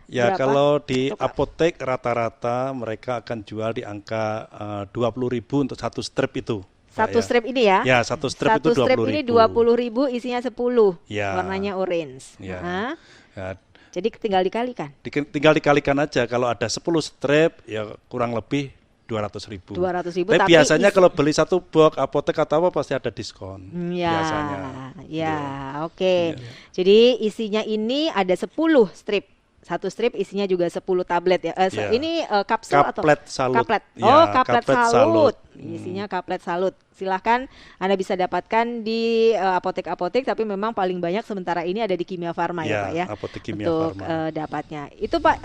Ya, Berapa? kalau di Untuk- apotek rata-rata mereka akan jual di angka 20.000 untuk satu strip itu. Satu Pak, ya. strip ini ya? Ya, satu strip Satu itu strip ini 20.000, isinya 10. Ya. Warnanya orange. Ya. Nah, Ya, jadi tinggal dikalikan. tinggal dikalikan aja. Kalau ada 10 strip, ya kurang lebih 200.000. 200.000, Tapi tapi biasanya isi- kalau beli satu box apotek atau apa pasti ada diskon. Ya, Biasanya. ya, oke. Jadi isinya ini ada 10 strip. Satu strip isinya juga 10 tablet ya. Ya. Ini kapsul atau Kaplet salut. kaplet? Ya, Oh, kaplet kaplet salut. salut. Isinya kaplet salut. Silahkan Anda bisa dapatkan di apotek-apotek, tapi memang paling banyak sementara ini ada di Kimia Farma ya, Ya, Pak ya. apotek Kimia untuk Farma. dapatnya. Itu Pak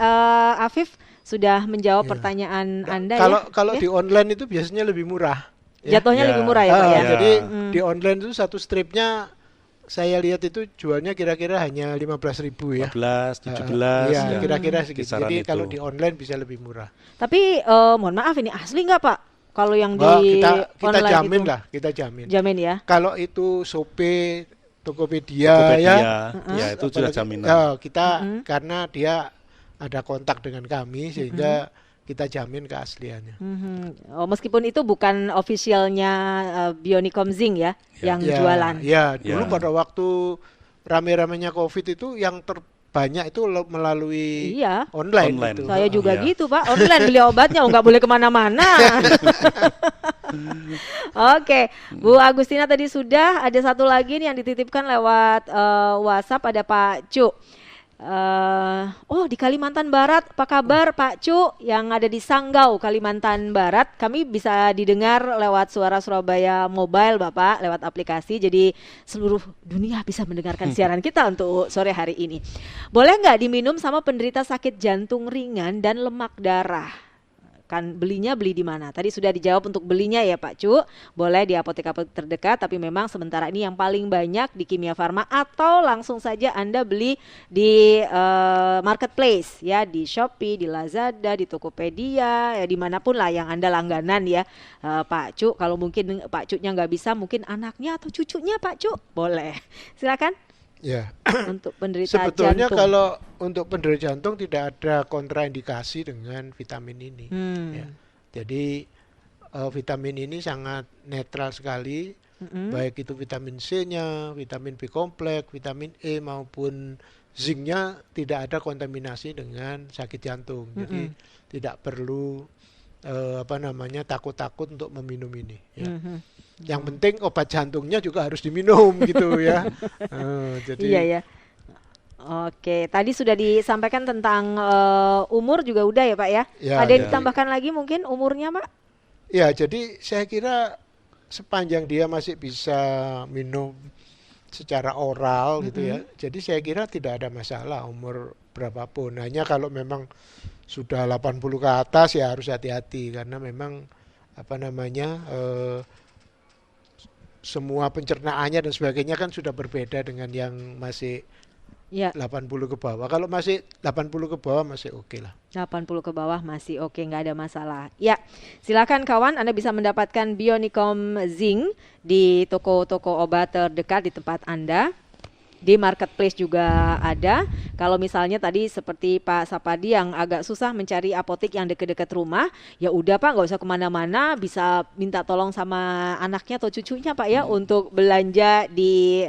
Afif sudah menjawab pertanyaan Anda Kalau ya. di online itu biasanya lebih murah. Ya. Jatuhnya Ya. lebih murah ya Pak ya. Ya. Jadi di online itu satu stripnya saya lihat itu jualnya kira-kira hanya 15.000 ya. 15, 17. Iya, ya. kira-kira segitu. Kisaran Jadi itu. kalau di online bisa lebih murah. Tapi mohon maaf ini asli nggak Pak? Kalau yang Wah, di kita online jamin itu? lah, kita jamin. Jamin ya. Kalau itu Shopee, Tokopedia, Tokopedia, ya, ya itu sudah apalagi- jaminan. ya, kita karena dia ada kontak dengan kami sehingga kita jamin keasliannya. Mhm. Oh, meskipun itu bukan officialnya Bionicom Zinc ya, yang Ya, jualan. ya, dulu Ya. pada waktu rame-ramenya COVID itu yang terbanyak itu melalui Iya. online. Online. gitu. Saya juga Iya. gitu Pak, online beli obatnya, nggak boleh kemana-mana. Oke, Bu Agustina tadi sudah, ada satu lagi nih yang dititipkan lewat WhatsApp, ada Pak Cu. Oh di Kalimantan Barat, apa kabar Pak Cu yang ada di Sanggau, Kalimantan Barat? Kami bisa didengar lewat Suara Surabaya Mobile Bapak, lewat aplikasi, jadi seluruh dunia bisa mendengarkan siaran kita untuk sore hari ini. Boleh nggak diminum sama penderita sakit jantung ringan dan lemak darah? Kan belinya beli di mana? Tadi sudah dijawab untuk belinya ya Pak Cu. Boleh di apotek-apotek terdekat, tapi memang sementara ini yang paling banyak di Kimia Farma, atau langsung saja Anda beli di marketplace ya, di Shopee, di Lazada, di Tokopedia, ya dimanapun lah yang Anda langganan ya Pak Cu. Kalau mungkin Pak Cu-nya nggak bisa, mungkin anaknya atau cucunya Pak Cu, boleh. Silakan. Ya. Untuk penderita Sebetulnya jantung. kalau untuk penderita jantung tidak ada kontraindikasi dengan vitamin ini. Ya. Jadi vitamin ini sangat netral sekali, baik itu vitamin C-nya, vitamin B kompleks, vitamin E maupun zinc-nya tidak ada kontaminasi dengan sakit jantung. Jadi tidak perlu takut-takut untuk meminum ini. Ya. Yang penting obat jantungnya juga harus diminum gitu ya. Jadi Iya ya. Oke, tadi sudah disampaikan tentang umur juga udah ya Pak ya. Ya, Ada yang ya. ditambahkan lagi mungkin umurnya Pak? Ya, jadi saya kira sepanjang dia masih bisa minum secara oral gitu ya. Jadi saya kira tidak ada masalah umur berapapun. Hanya kalau memang sudah 80 ke atas ya harus hati-hati, karena memang semua pencernaannya dan sebagainya kan sudah berbeda dengan yang masih Ya, 80 ke bawah. Kalau masih 80 ke bawah masih oke lah. 80 ke bawah masih oke, nggak ada masalah. Ya, silakan kawan, Anda bisa mendapatkan Bionicom Zinc di toko-toko obat terdekat di tempat Anda. Di marketplace juga ada. Kalau misalnya tadi seperti Pak Sapadi yang agak susah mencari apotek yang dekat-dekat rumah, ya udah Pak, nggak usah kemana-mana, bisa minta tolong sama anaknya atau cucunya Pak ya untuk belanja di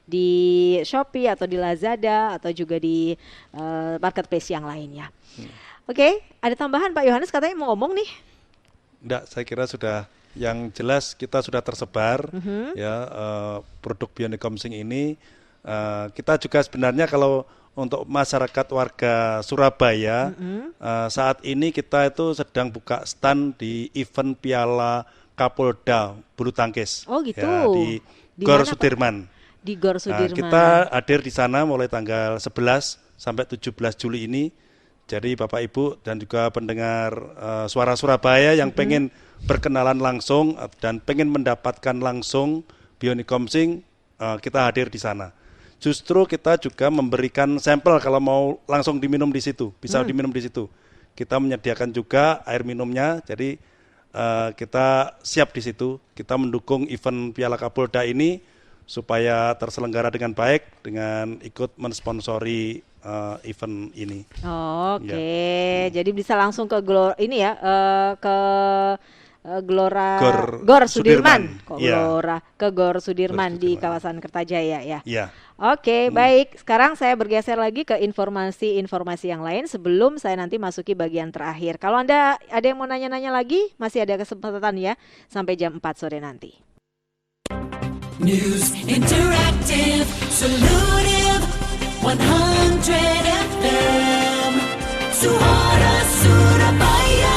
di Shopee atau di Lazada atau juga di marketplace yang lainnya. Oke, ada tambahan Pak Yohanes katanya mau ngomong nih. Enggak, saya kira sudah, yang jelas kita sudah tersebar ya produk Bionicom Zinc ini. Kita juga sebenarnya kalau untuk masyarakat warga Surabaya saat ini kita itu sedang buka stand di event Piala Kapolda bulu tangkis. Oh gitu. Ya, di Di Gor mana, Pak? Sudirman. Di Gor Sudirman. Kita hadir di sana mulai tanggal 11 sampai 17 Juli ini. Jadi Bapak Ibu dan juga pendengar Suara Surabaya yang pengen berkenalan langsung dan pengen mendapatkan langsung Bionicom Zinc, kita hadir di sana. Justru kita juga memberikan sampel kalau mau langsung diminum di situ, bisa diminum di situ. Kita menyediakan juga air minumnya, jadi kita siap di situ. Kita mendukung event Piala Kapolda ini supaya terselenggara dengan baik dengan ikut mensponsori event ini. Oke, jadi bisa langsung ke ke Gelora Gor Sudirman. Sudirman. Kok Ya. Gelora ke Gor Sudirman Gor di Sudirman. kawasan Kertajaya ya. Ya. Oke, baik. Sekarang saya bergeser lagi ke informasi-informasi yang lain sebelum saya nanti masuki bagian terakhir. Kalau Anda ada yang mau nanya-nanya lagi, masih ada kesempatan ya sampai jam 4 sore nanti. News Interactive Solutive 100 FM Suara Surabaya.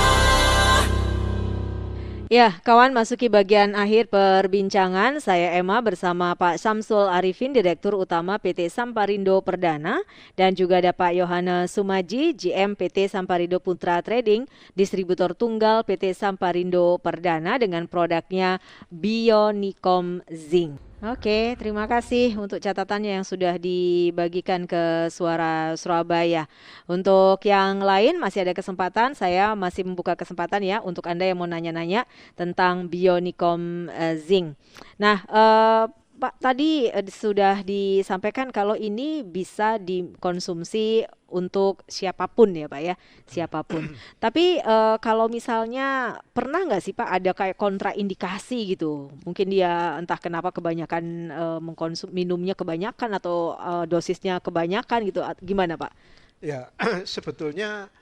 Ya, kawan, masuki bagian akhir perbincangan. Saya Emma bersama Pak Syamsul Arifin, Direktur Utama PT Samparindo Perdana, dan juga ada Pak Yohanes Sumaji, GM PT Samparindo Putra Trading, distributor tunggal PT Samparindo Perdana dengan produknya Bionicom Zinc. Oke, terima kasih untuk catatannya yang sudah dibagikan ke Suara Surabaya. Untuk yang lain masih ada kesempatan, saya masih membuka kesempatan ya untuk Anda yang mau nanya-nanya tentang Bionicom Zinc. Nah, Pak, tadi sudah disampaikan kalau ini bisa dikonsumsi untuk siapapun ya Pak ya, siapapun. Tapi kalau misalnya pernah nggak sih Pak ada kayak kontraindikasi gitu? Mungkin dia entah kenapa kebanyakan minumnya kebanyakan atau dosisnya kebanyakan gitu. Gimana Pak? Ya, sebetulnya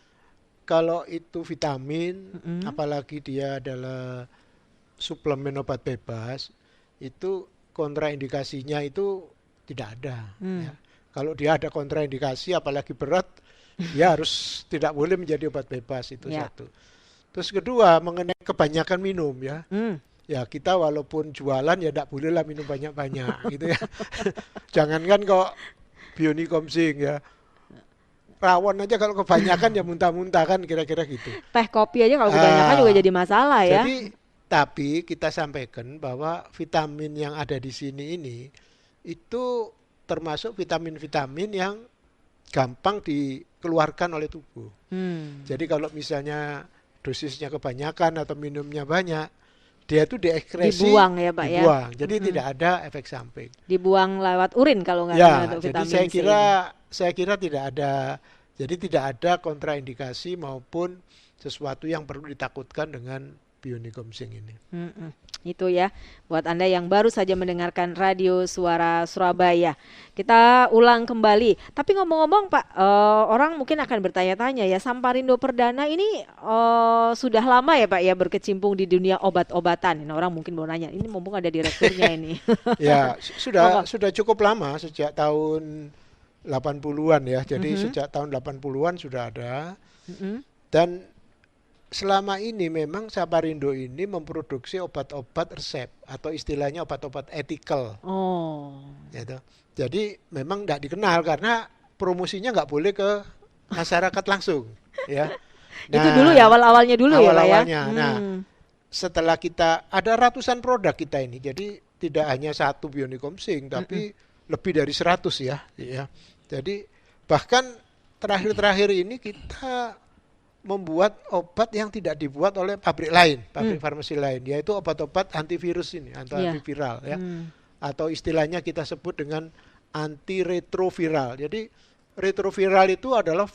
kalau itu vitamin, apalagi dia adalah suplemen obat bebas, itu kontraindikasinya itu tidak ada. Ya. Kalau dia ada kontraindikasi, apalagi berat, dia harus tidak boleh menjadi obat bebas, itu satu. Terus kedua, mengenai kebanyakan minum ya. Ya kita walaupun jualan ya tidak bolehlah minum banyak-banyak gitu ya. Jangankan kok Bionicom Zinc ya. rawon aja kalau kebanyakan ya muntah-muntah kan kira-kira gitu. Teh kopi aja kalau kebanyakan Ah, juga jadi masalah ya. Jadi tapi kita sampaikan bahwa vitamin yang ada di sini ini itu termasuk vitamin-vitamin yang gampang dikeluarkan oleh tubuh. Jadi kalau misalnya dosisnya kebanyakan atau minumnya banyak, dia itu diekskresi, Dibuang ya, Pak, ya. dibuang. Jadi tidak ada efek samping. Dibuang lewat urin kalau nggak Ya, salah untuk jadi vitamin saya C kira ini. saya kira tidak ada, jadi tidak ada kontraindikasi maupun sesuatu yang perlu ditakutkan dengan Bionicom Zinc ini. Itu ya, buat Anda yang baru saja mendengarkan Radio Suara Surabaya. Kita ulang kembali. Tapi ngomong-ngomong Pak, orang mungkin akan bertanya-tanya ya, Samparindo Perdana ini sudah lama ya Pak ya berkecimpung di dunia obat-obatan. Nah, orang mungkin mau nanya, ini mumpung ada direkturnya ini. Ya, Monggo. sudah cukup lama sejak tahun 80-an ya. Jadi sejak tahun 80-an sudah ada. Dan selama ini memang Samparindo ini memproduksi obat-obat resep atau istilahnya obat-obat ethical. Oh. Gitu. Jadi memang tidak dikenal karena promosinya nggak boleh ke masyarakat langsung, ya. Itu dulu ya awal-awalnya dulu ya Pak ya. Awal-awalnya. Nah, setelah kita ada ratusan produk kita ini, jadi tidak hanya satu Bionicom Zinc, tapi lebih dari 100 ya. Jadi bahkan terakhir-terakhir ini kita membuat obat yang tidak dibuat oleh pabrik lain, pabrik farmasi lain, yaitu obat-obat antivirus ini, antiviral ya. Atau istilahnya kita sebut dengan antiretroviral. Jadi retroviral itu adalah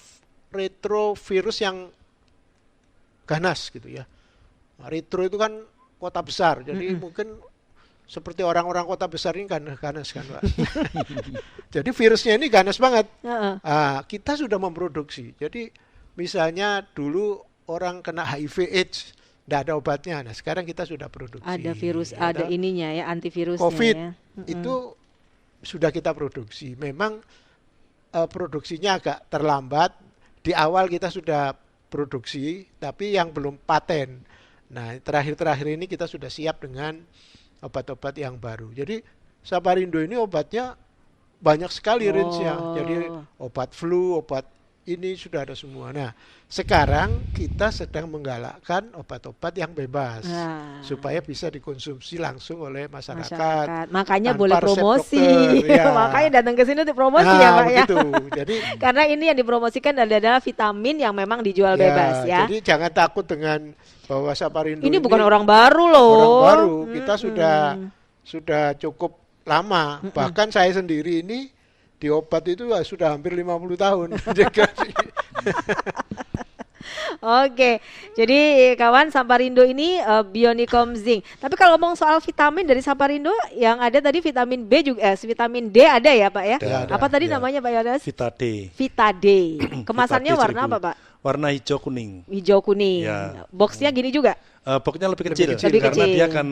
retrovirus yang ganas gitu ya. Nah, retro itu kan kota besar, jadi mungkin seperti orang-orang kota besar ini ganas kan Pak. Jadi virusnya ini ganas banget. Kita sudah memproduksi. Jadi misalnya dulu orang kena HIV AIDS, tidak ada obatnya. Nah sekarang kita sudah produksi. Ada virus, ada ininya ya, antivirusnya COVID ya. itu sudah kita produksi. Memang produksinya agak terlambat. Di awal kita sudah produksi, tapi yang belum paten. Nah terakhir-terakhir ini kita sudah siap dengan obat-obat yang baru. Jadi Samparindo ini obatnya banyak sekali range-nya. Jadi obat flu, obat ini sudah ada semua. Nah, sekarang kita sedang menggalakkan obat-obat yang bebas supaya bisa dikonsumsi langsung oleh masyarakat. Makanya tanpa boleh resep promosi. dokter, ya. Makanya datang ke sini untuk promosi ya Pak ya. Begitu. Jadi Karena ini yang dipromosikan adalah vitamin yang memang dijual bebas ya. Jadi jangan takut dengan bahwa Samparindo Ini bukan orang baru loh. Orang baru. Kita sudah cukup lama. Bahkan saya sendiri ini di obat itu sudah hampir 50 tahun. Oke, jadi kawan Samparindo ini Bionicom Zinc. Tapi kalau ngomong soal vitamin dari Samparindo yang ada tadi vitamin B juga, vitamin D ada ya Pak ya? Ada, Apa tadi ya. namanya Pak Yodas? Vita D. Vita D. Kemasannya Vita D warna 1000. apa Pak? Warna hijau kuning. Hijau kuning. Ya. Boxnya gini juga? Boxnya lebih kecil, Lebih karena kecil. dia kan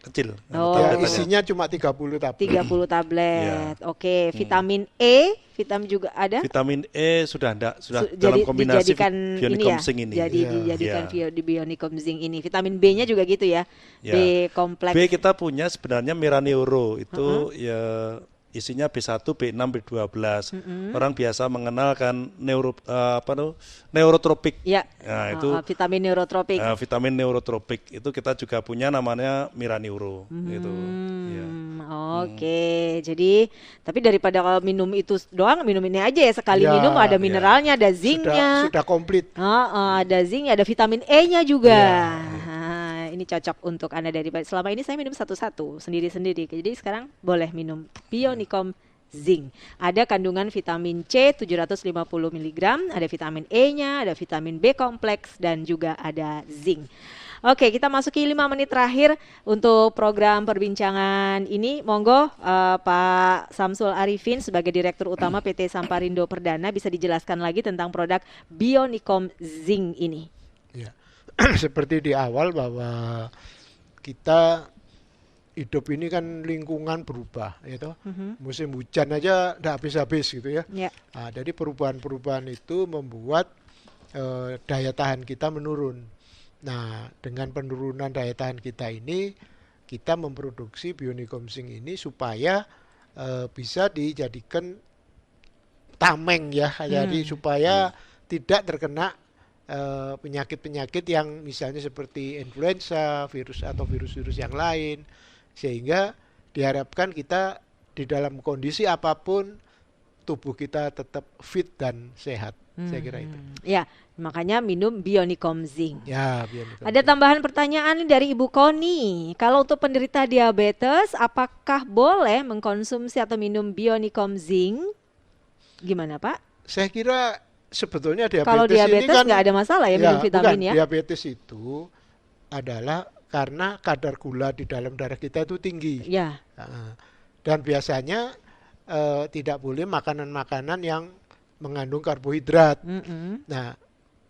kecil. Oh. Ya, tabletannya. isinya cuma 30 tablet. 30 tablet. Oke, vitamin E, vitamin juga ada? Vitamin E sudah sudah Jadi dalam kombinasi dijadikan Bionicom ini ya. Zinc ini. Jadi Iya. dijadikan Iya. di Bionicom Zinc ini. Vitamin B-nya juga gitu ya. Ya. B kompleks. B kita punya sebenarnya Miraneuro itu ya isinya B1, B6, B12. Orang biasa mengenalkan neurotropik. Ya. Nah, itu vitamin neurotropik. vitamin neurotropik itu kita juga punya namanya Miraneuro gitu. Ya. Oke, jadi tapi daripada kalau minum itu doang, minum ini aja ya sekali Ya, minum ada ya. mineralnya, ada zincnya. Sudah komplit. Ada zincnya, ada vitamin E-nya juga. Ya. Ini cocok untuk Anda dari selama ini saya minum satu-satu, sendiri-sendiri. Jadi sekarang boleh minum Bionicom Zinc. Ada kandungan vitamin C 750 mg, ada vitamin E-nya, ada vitamin B kompleks dan juga ada zinc. Oke, kita masuki 5 menit terakhir untuk program perbincangan ini. Monggo Pak Samsul Arifin sebagai Direktur Utama PT Samparindo Perdana bisa dijelaskan lagi tentang produk Bionicom Zinc ini. Ya. Seperti di awal bahwa kita hidup ini kan lingkungan berubah, gitu. Musim hujan aja tidak habis-habis gitu ya. Ya. Nah, jadi perubahan-perubahan itu membuat daya tahan kita menurun. Nah, dengan penurunan daya tahan kita ini, kita memproduksi Bionicom Zinc ini supaya bisa dijadikan tameng ya, jadi supaya tidak terkena penyakit-penyakit yang misalnya seperti influenza, virus atau virus-virus yang lain, sehingga diharapkan kita di dalam kondisi apapun tubuh kita tetap fit dan sehat. Saya kira itu. Ya, makanya minum Bionicom Zinc. Ya, Bionicom Ada Zinc. tambahan pertanyaan nih dari Ibu Koni. Kalau untuk penderita diabetes, apakah boleh mengkonsumsi atau minum Bionicom Zinc? Gimana Pak? Saya kira sebetulnya Kalau diabetes ini diabetes kan nggak ada masalah ya minum vitamin bukan, ya? diabetes itu adalah karena kadar gula di dalam darah kita itu tinggi. Ya. Dan biasanya tidak boleh makanan-makanan yang mengandung karbohidrat. Nah,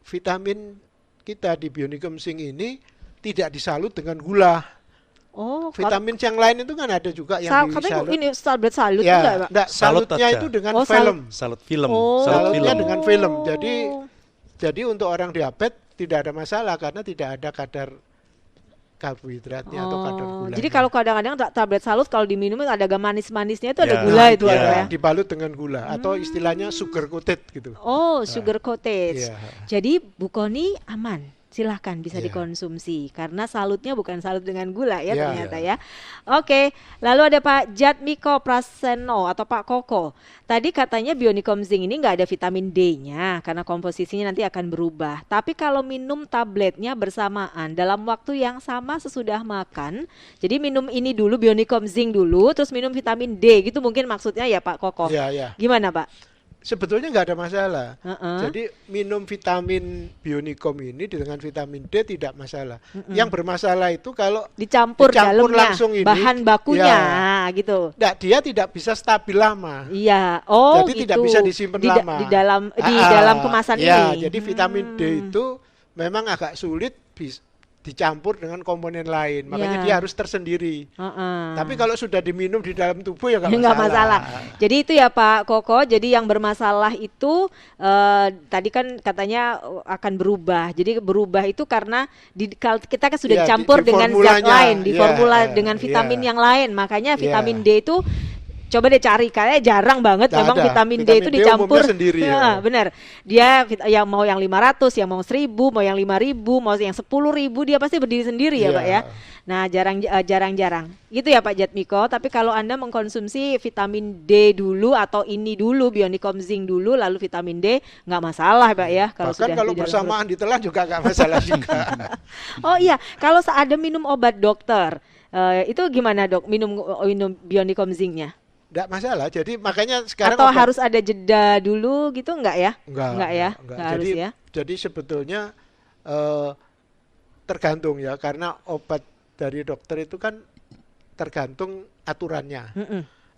vitamin kita di Bionicom Zinc ini tidak disalut dengan gula. Oh, Vitamin yang lain itu kan ada juga yang katanya disalut. ini tablet salut Ya, enggak, Pak? enggak, Salut salutnya aja. itu dengan Oh, film. Salut film. Oh. Salut Salutnya film. dengan film. Jadi untuk orang diabetes tidak ada masalah karena tidak ada kadar karbohidratnya atau kadar gulanya. Jadi kalau kadang-kadang tablet salut kalau diminum ada agak manis-manisnya itu ada Ya. gula itu Ya. ada ya. Dibalut dengan gula atau istilahnya sugar coated gitu. Oh, sugar coated. Iya. Jadi Bu Koni aman. Silahkan bisa Iya. dikonsumsi karena salutnya bukan salut dengan gula ya Iya. ternyata ya. Oke, lalu ada Pak Jatmiko Praseno atau Pak Koko. Tadi katanya Bionicom Zinc ini nggak ada vitamin D-nya karena komposisinya nanti akan berubah. Tapi kalau minum tabletnya bersamaan dalam waktu yang sama sesudah makan, jadi minum ini dulu Bionicom Zinc dulu, terus minum vitamin D gitu mungkin maksudnya ya Pak Koko. Iya, iya. Gimana Pak? Sebetulnya nggak ada masalah. Heeh. Jadi minum vitamin Bionicom ini dengan vitamin D tidak masalah. Yang bermasalah itu kalau Dicampur dalamnya, langsung ini, bahan bakunya ya, gitu. dia tidak bisa stabil lama. Iya, oh Jadi gitu. tidak bisa disimpan lama. Di dalam kemasan ya, ini. jadi vitamin D itu memang agak sulit dicampur dengan komponen lain. Makanya Ya. dia harus tersendiri. Tapi kalau sudah diminum di dalam tubuh ya nggak masalah. Jadi itu ya Pak Koko. Jadi yang bermasalah itu tadi kan katanya akan berubah. Jadi berubah itu karena kalau kita kan sudah Ya, dicampur di dengan zat formulanya. lain, di Ya, formula ya, dengan vitamin ya. yang lain. Makanya vitamin Ya. D itu coba deh cari, kayaknya jarang banget Nggak memang ada. vitamin D Vitamin itu D dicampur. umumnya sendiri, ya. Benar. Dia yang mau yang 500, yang mau 1000, mau yang 5000, mau yang 10.000 dia pasti berdiri sendiri ya Iya. Pak ya. Nah, jarang-jarang. Gitu ya Pak Jatmiko, tapi kalau Anda mengkonsumsi vitamin D dulu atau ini dulu Bionicom Zinc dulu lalu vitamin D nggak masalah Pak ya kalau Bahkan sudah kalau di dalam bersamaan ditelan juga nggak masalah juga. perut. Oh iya, kalau ada minum obat dokter itu gimana Dok? Minum Bionicom Zinc-nya? Nggak masalah. Jadi makanya sekarang Atau obat- harus ada jeda dulu gitu enggak ya? Enggak ya? enggak. Enggak harus Jadi ya? jadi sebetulnya tergantung ya, karena obat dari dokter itu kan tergantung aturannya.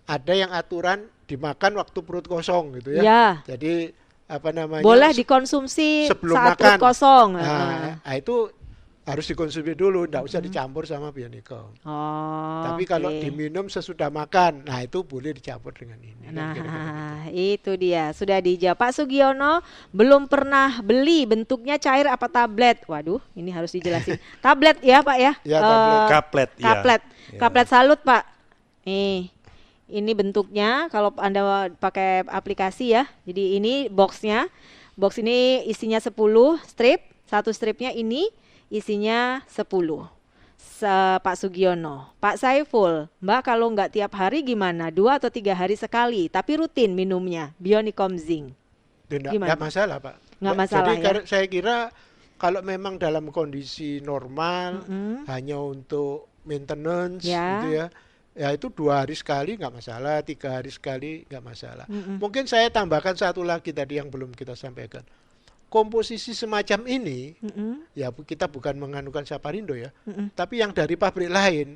Ada yang aturan dimakan waktu perut kosong gitu ya. Ya. Jadi apa namanya? Boleh dikonsumsi sebelum saat makan. perut kosong. Nah, itu harus dikonsumsi dulu, enggak usah dicampur sama Bionicom. Oh. Tapi kalau oke. diminum sesudah makan, nah itu boleh dicampur dengan ini. Kan Nah, kira-kira gitu. itu dia. Sudah dijawab. Pak Sugiono belum pernah beli, bentuknya cair apa tablet? Waduh, ini harus dijelasin. Tablet ya, Pak ya? Ya, tablet. Kaplet, ya. Kaplet. Ya. Kaplet salut, Pak. Nih. Ini bentuknya kalau Anda pakai aplikasi ya. Jadi ini boxnya. Box ini isinya 10 strip. Satu stripnya ini isinya 10. Pak Sugiono. Pak Saiful, Mbak kalau nggak tiap hari gimana? 2 atau 3 hari sekali, tapi rutin minumnya Bionicom Zinc. Gimana? Nggak masalah, Pak. Nggak masalah, Jadi ya? saya kira kalau memang dalam kondisi normal, hanya untuk maintenance Ya. gitu ya, ya itu 2 hari sekali nggak masalah, 3 hari sekali nggak masalah. Mungkin saya tambahkan satu lagi tadi yang belum kita sampaikan. Komposisi semacam ini, ya kita bukan menganukan Saparindo ya, tapi yang dari pabrik lain,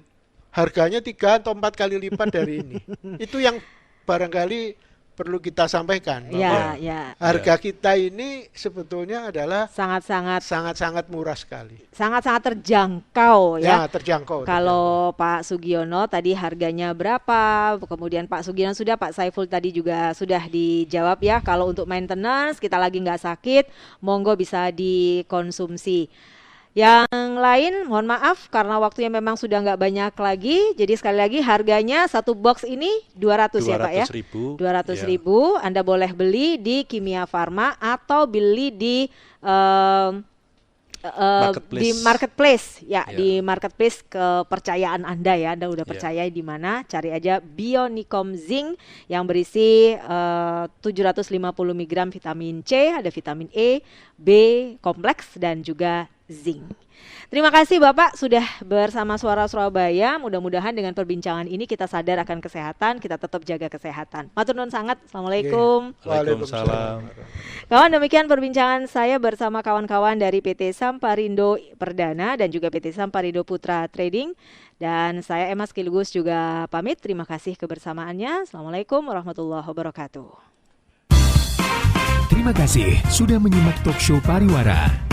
harganya 3 atau 4 kali lipat dari ini. Itu yang barangkali perlu kita sampaikan. bahwa Ya. harga kita ini sebetulnya adalah Sangat-sangat sangat-sangat murah sekali. sangat-sangat terjangkau ya. Ya, terjangkau. Kalau Pak Sugiono tadi harganya berapa? Kemudian Pak Sugiono sudah, Pak Saiful tadi juga sudah dijawab ya. Kalau untuk maintenance kita lagi nggak sakit, monggo bisa dikonsumsi. Yang lain mohon maaf karena waktunya memang sudah nggak banyak lagi. Jadi sekali lagi harganya satu box ini 200 ya Pak ya. 200.000. Anda boleh beli di Kimia Farma atau beli di di marketplace ya, di marketplace kepercayaan Anda ya. Anda udah percaya di mana? Cari aja Bionicom Zinc yang berisi 750 mg vitamin C, ada vitamin E, B kompleks dan juga zinc. Terima kasih Bapak sudah bersama Suara Surabaya. Mudah-mudahan dengan perbincangan ini kita sadar akan kesehatan, kita tetap jaga kesehatan. Matur nuwun sangat. Assalamualaikum. Waalaikumsalam. Kawan, demikian perbincangan saya bersama kawan-kawan dari PT Samparindo Perdana dan juga PT Samparindo Putra Trading. Dan saya Emma Skilgus juga pamit. Terima kasih kebersamaannya. Assalamualaikum warahmatullahi wabarakatuh. Terima kasih sudah menyimak Talkshow Pariwara.